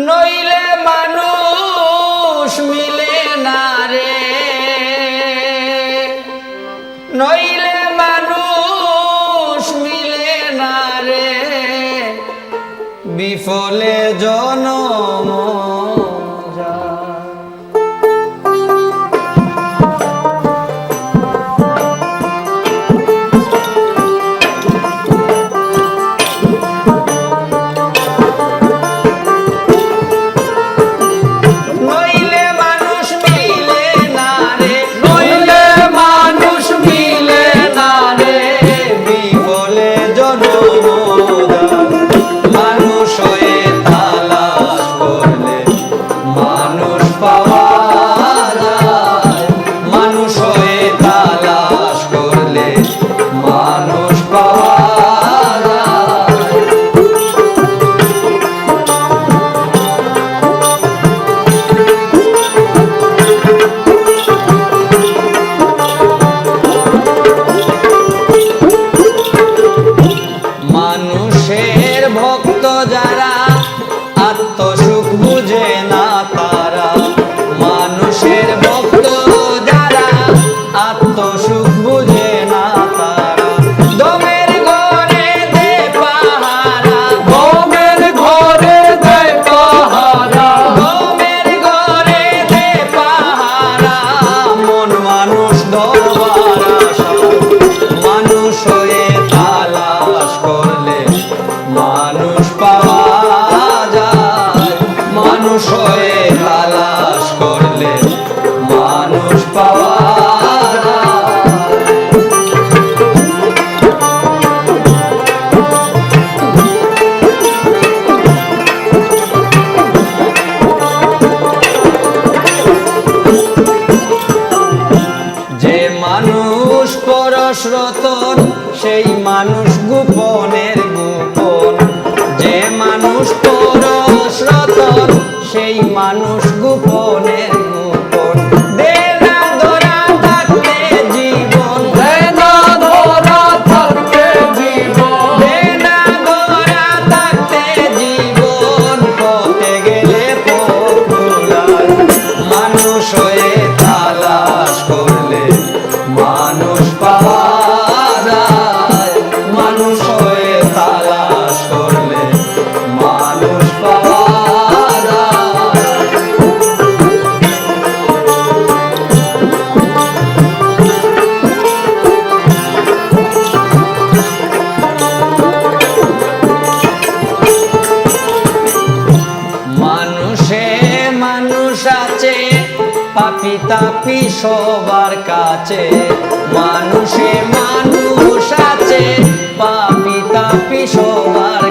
নইলে মানুষ মিলে না রে, নইলে মানুষ মিলে না রে, বিফলে জনম যায়। মানুষের ভক্ত যারা আত্মসুখ বুঝে না তারা, মানুষের ভক্ত যারা আত্মসুখ বুঝে না তারা, দমের ঘরে দে পাহারা, দমের ঘরে দে পাহারা, দমের ঘরে দে পাহারা, মন মানুষ দরবার আশা, মানুষ হয়ে তালাশ করলে মানুষ পাওয়া যায়, মানুষ হয়ে তালাশ করলে মানুষ পাওয়া যায়। যে মানুষ পরশরতন সেই মানুষ গোপনের গোপন, যে মানুষ পরশরতন সেই মানুষ গোপনের গোপন, দে না ধরা থাকতে জীবন, দে না ধরা থাকতে জীবন, দে না ধরা থাকতে জীবন, পথে গেলে পথ ভোলায়, মানুষ হয়ে তালাশ করলে মানুষ পাওয়া যায়, মানুষ হয়ে তালাশ করলে মানুষ পাওয়া যায়। মানুষে মানুষ আছে পাপি তাপি সবার কাছে, মানুষে মানুষ আছে পাপি তাপি সবার